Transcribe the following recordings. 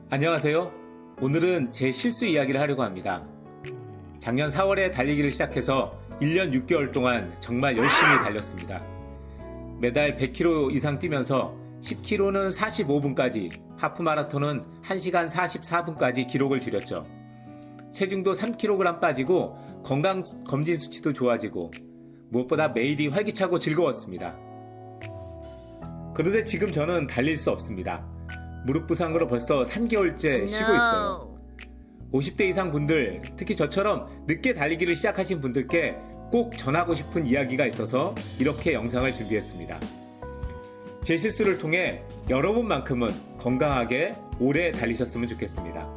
안녕하세요. 오늘은 제 실수 이야기를 하려고 합니다. 작년 4월에 달리기를 시작해서 1년 6개월 동안 정말 열심히 달렸습니다. 매달 100km 이상 뛰면서 10km는 45분까지, 하프마라톤은 1시간 44분까지 기록을 줄였죠. 체중도 3kg 빠지고 건강검진 수치도 좋아지고 무엇보다 매일이 활기차고 즐거웠습니다. 그런데 지금 저는 달릴 수 없습니다. 무릎 부상으로 벌써 3개월째 쉬고 있어요. 50대 이상 분들, 특히 저처럼 늦게 달리기를 시작하신 분들께 꼭 전하고 싶은 이야기가 있어서 이렇게 영상을 준비했습니다. 제 실수를 통해 여러분만큼은 건강하게 오래 달리셨으면 좋겠습니다.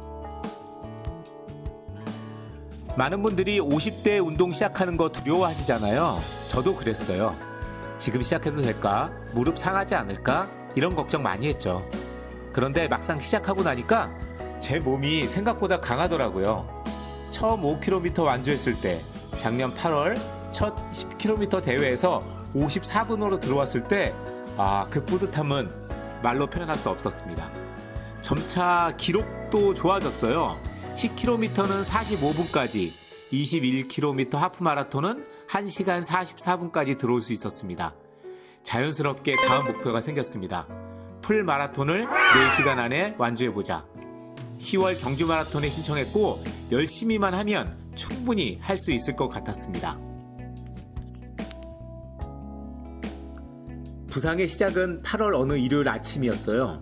많은 분들이 50대 운동 시작하는 거 두려워하시잖아요. 저도 그랬어요. 지금 시작해도 될까? 무릎 상하지 않을까? 이런 걱정 많이 했죠. 그런데 막상 시작하고 나니까 제 몸이 생각보다 강하더라고요. 처음 5km 완주했을 때, 작년 8월 첫 10km 대회에서 54분으로 들어왔을 때, 그 뿌듯함은 말로 표현할 수 없었습니다. 점차 기록도 좋아졌어요. 10km는 45분까지, 21km 하프마라톤은 1시간 44분까지 들어올 수 있었습니다. 자연스럽게 다음 목표가 생겼습니다. 풀마라톤을 4시간 안에 완주해보자. 10월 경주마라톤에 신청했고 열심히만 하면 충분히 할 수 있을 것 같았습니다. 부상의 시작은 8월 어느 일요일 아침이었어요.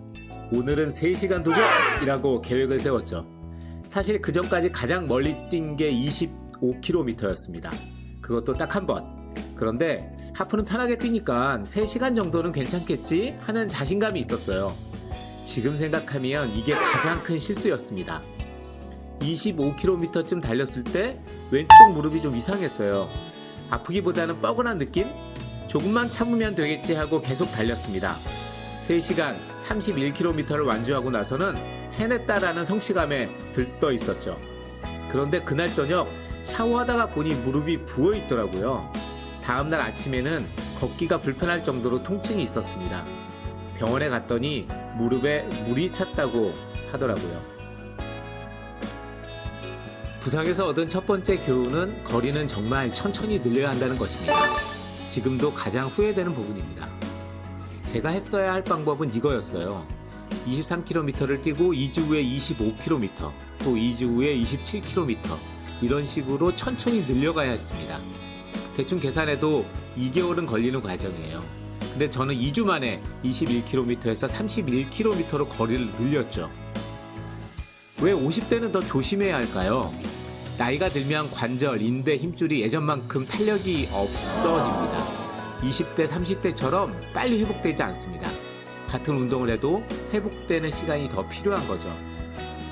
오늘은 3시간 도전이라고 계획을 세웠죠. 사실 그 전까지 가장 멀리 뛴 게 25km였습니다. 그것도 딱 한 번. 그런데 하프는 편하게 뛰니까 3시간 정도는 괜찮겠지 하는 자신감이 있었어요. 지금 생각하면 이게 가장 큰 실수였습니다. 25km쯤 달렸을 때 왼쪽 무릎이 좀 이상했어요. 아프기보다는 뻐근한 느낌? 조금만 참으면 되겠지 하고 계속 달렸습니다. 3시간 31km를 완주하고 나서는 해냈다라는 성취감에 들떠 있었죠. 그런데 그날 저녁 샤워하다가 보니 무릎이 부어 있더라고요. 다음날 아침에는 걷기가 불편할 정도로 통증이 있었습니다. 병원에 갔더니 무릎에 물이 찼다고 하더라고요. 부상에서 얻은 첫 번째 교훈은 거리는 정말 천천히 늘려야 한다는 것입니다. 지금도 가장 후회되는 부분입니다. 제가 했어야 할 방법은 이거였어요. 23km를 뛰고 2주 후에 25km, 또 2주 후에 27km, 이런 식으로 천천히 늘려가야 했습니다. 대충 계산해도 2개월은 걸리는 과정이에요. 근데 저는 2주 만에 21km에서 31km로 거리를 늘렸죠. 왜 50대는 더 조심해야 할까요? 나이가 들면 관절, 인대, 힘줄이 예전만큼 탄력이 없어집니다. 20대, 30대처럼 빨리 회복되지 않습니다. 같은 운동을 해도 회복되는 시간이 더 필요한 거죠.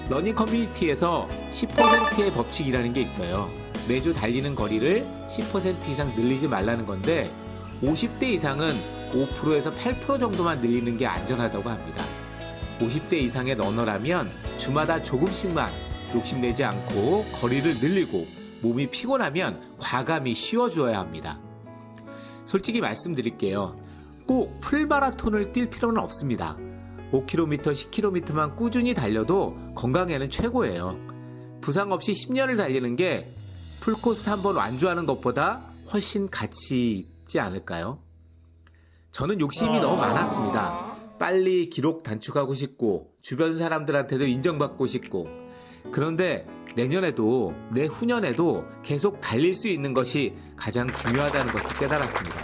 러닝 커뮤니티에서 10%의 법칙이라는 게 있어요. 매주 달리는 거리를 10% 이상 늘리지 말라는 건데 50대 이상은 5%에서 8% 정도만 늘리는 게 안전하다고 합니다. 50대 이상의 러너라면 주마다 조금씩만 욕심내지 않고 거리를 늘리고 몸이 피곤하면 과감히 쉬어주어야 합니다. 솔직히 말씀드릴게요. 꼭 풀마라톤을 뛸 필요는 없습니다. 5km, 10km만 꾸준히 달려도 건강에는 최고예요. 부상 없이 10년을 달리는 게 풀코스 한번 완주하는 것보다 훨씬 가치 있지 않을까요? 저는 욕심이 너무 많았습니다. 빨리 기록 단축하고 싶고 주변 사람들한테도 인정받고 싶고, 그런데 내년에도 내후년에도 계속 달릴 수 있는 것이 가장 중요하다는 것을 깨달았습니다.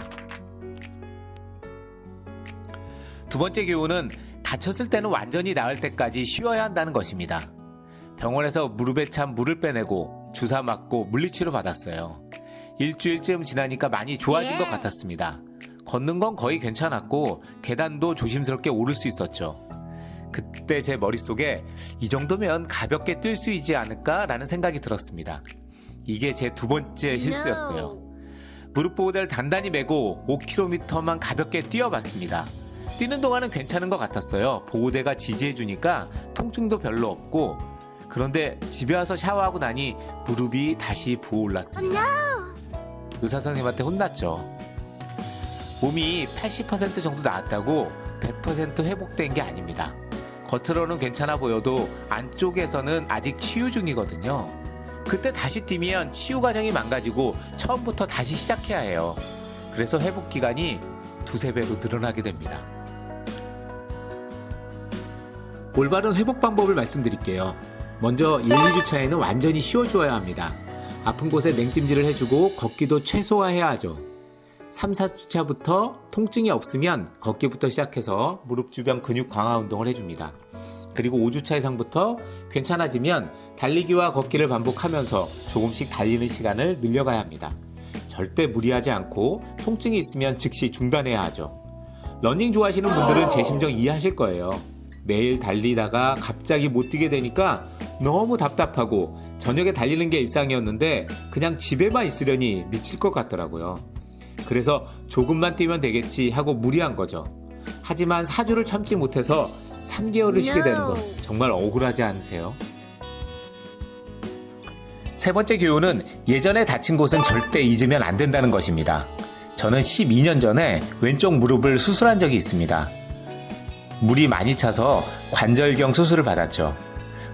두 번째 교훈은 다쳤을 때는 완전히 나을 때까지 쉬어야 한다는 것입니다. 병원에서 무릎에 찬 물을 빼내고 주사 맞고 물리치료 받았어요. 일주일쯤 지나니까 많이 좋아진 것 같았습니다. 걷는 건 거의 괜찮았고 계단도 조심스럽게 오를 수 있었죠. 그때 제 머릿속에 이 정도면 가볍게 뛸 수 있지 않을까라는 생각이 들었습니다. 이게 제 두 번째 실수였어요. 무릎 보호대를 단단히 메고 5km만 가볍게 뛰어봤습니다. 뛰는 동안은 괜찮은 것 같았어요. 보호대가 지지해주니까 통증도 별로 없고, 그런데 집에 와서 샤워하고 나니 무릎이 다시 부어올랐습니다. 의사 선생님한테 혼났죠. 몸이 80% 정도 나았다고 100% 회복된 게 아닙니다. 겉으로는 괜찮아 보여도 안쪽에서는 아직 치유 중이거든요. 그때 다시 뛰면 치유 과정이 망가지고 처음부터 다시 시작해야 해요. 그래서 회복 기간이 2~3배로 늘어나게 됩니다. 올바른 회복 방법을 말씀드릴게요. 먼저 1, 2주차에는 완전히 쉬어줘야 합니다. 아픈 곳에 냉찜질을 해주고 걷기도 최소화해야 하죠. 3, 4주차부터 통증이 없으면 걷기부터 시작해서 무릎 주변 근육 강화 운동을 해줍니다. 그리고 5주차 이상부터 괜찮아지면 달리기와 걷기를 반복하면서 조금씩 달리는 시간을 늘려가야 합니다. 절대 무리하지 않고 통증이 있으면 즉시 중단해야 하죠. 러닝 좋아하시는 분들은 제 심정 이해하실 거예요. 매일 달리다가 갑자기 못 뛰게 되니까 너무 답답하고 저녁에 달리는 게 일상이었는데 그냥 집에만 있으려니 미칠 것 같더라고요. 그래서 조금만 뛰면 되겠지 하고 무리한 거죠. 하지만 4주를 참지 못해서 3개월을 쉬게 되는 거 정말 억울하지 않으세요? 세 번째 교훈은 예전에 다친 곳은 절대 잊으면 안 된다는 것입니다. 저는 12년 전에 왼쪽 무릎을 수술한 적이 있습니다. 물이 많이 차서 관절경 수술을 받았죠.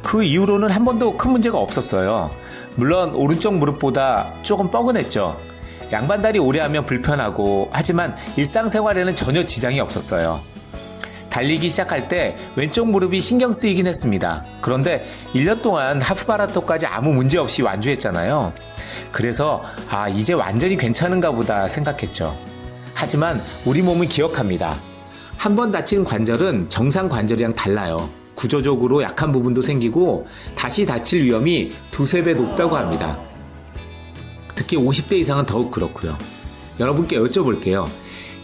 그 이후로는 한 번도 큰 문제가 없었어요. 물론 오른쪽 무릎보다 조금 뻐근했죠. 양반다리 오래 하면 불편하고 하지만 일상생활에는 전혀 지장이 없었어요. 달리기 시작할 때 왼쪽 무릎이 신경 쓰이긴 했습니다. 그런데 1년 동안 하프마라톤까지 아무 문제 없이 완주했잖아요. 그래서 이제 완전히 괜찮은가 보다 생각했죠. 하지만 우리 몸은 기억합니다. 한 번 다친 관절은 정상 관절이랑 달라요. 구조적으로 약한 부분도 생기고 다시 다칠 위험이 2~3배 높다고 합니다. 특히 50대 이상은 더욱 그렇고요. 여러분께 여쭤볼게요.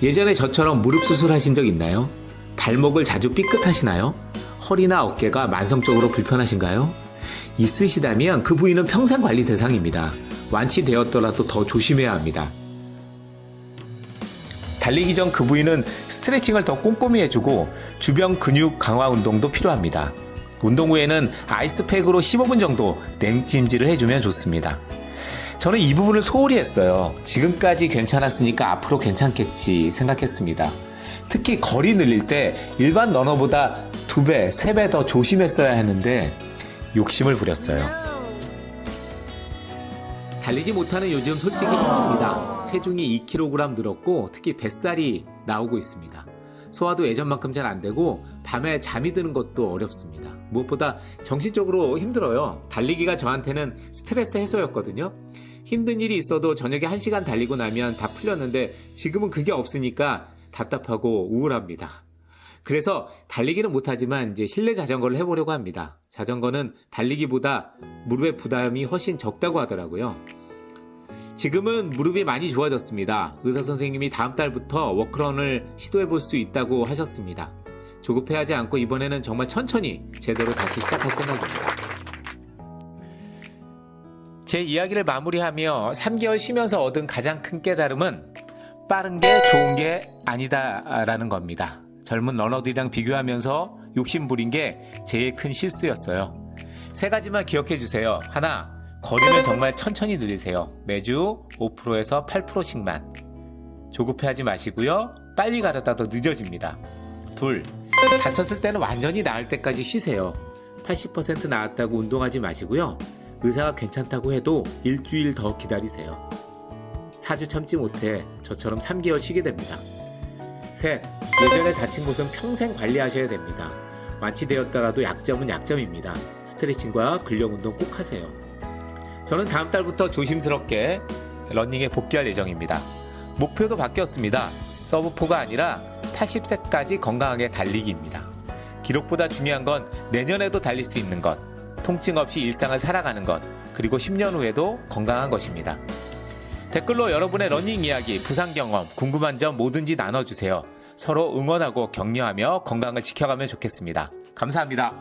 예전에 저처럼 무릎 수술하신 적 있나요? 발목을 자주 삐끗하시나요? 허리나 어깨가 만성적으로 불편하신가요? 있으시다면 그 부위는 평생 관리 대상입니다. 완치되었더라도 더 조심해야 합니다. 달리기 전 그 부위는 스트레칭을 더 꼼꼼히 해주고 주변 근육 강화 운동도 필요합니다. 운동 후에는 아이스팩으로 15분 정도 냉찜질을 해주면 좋습니다. 저는 이 부분을 소홀히 했어요. 지금까지 괜찮았으니까 앞으로 괜찮겠지 생각했습니다. 특히 거리 늘릴 때 일반 러너보다 2배, 3배 더 조심했어야 했는데 욕심을 부렸어요. 달리지 못하는 요즘 솔직히 힘듭니다. 체중이 2kg 늘었고 특히 뱃살이 나오고 있습니다. 소화도 예전만큼 잘 안 되고 밤에 잠이 드는 것도 어렵습니다. 무엇보다 정신적으로 힘들어요. 달리기가 저한테는 스트레스 해소였거든요. 힘든 일이 있어도 저녁에 1시간 달리고 나면 다 풀렸는데 지금은 그게 없으니까 답답하고 우울합니다. 그래서 달리기는 못하지만 이제 실내 자전거를 해보려고 합니다. 자전거는 달리기보다 무릎의 부담이 훨씬 적다고 하더라고요. 지금은 무릎이 많이 좋아졌습니다. 의사 선생님이 다음 달부터 워크런을 시도해볼 수 있다고 하셨습니다. 조급해하지 않고 이번에는 정말 천천히 제대로 다시 시작할 생각입니다. 제 이야기를 마무리하며 3개월 쉬면서 얻은 가장 큰 깨달음은 빠른 게 좋은 게 아니다라는 겁니다. 젊은 러너들이랑 비교하면서 욕심 부린 게 제일 큰 실수였어요. 3가지만 기억해 주세요. 하나, 거리는 정말 천천히 늘리세요. 매주 5%에서 8%씩만. 조급해하지 마시고요. 빨리 가려다도 늦어집니다. 2, 다쳤을 때는 완전히 나을 때까지 쉬세요. 80% 나았다고 운동하지 마시고요. 의사가 괜찮다고 해도 일주일 더 기다리세요. 4주 참지 못해 저처럼 3개월 쉬게 됩니다. 3, 예전에 다친 곳은 평생 관리하셔야 됩니다. 완치되었더라도 약점은 약점입니다. 스트레칭과 근력 운동 꼭 하세요. 저는 다음 달부터 조심스럽게 러닝에 복귀할 예정입니다. 목표도 바뀌었습니다. 서브4가 아니라 80세까지 건강하게 달리기입니다. 기록보다 중요한 건 내년에도 달릴 수 있는 것, 통증 없이 일상을 살아가는 것, 그리고 10년 후에도 건강한 것입니다. 댓글로 여러분의 러닝 이야기, 부상 경험, 궁금한 점 뭐든지 나눠주세요. 서로 응원하고 격려하며 건강을 지켜가면 좋겠습니다. 감사합니다.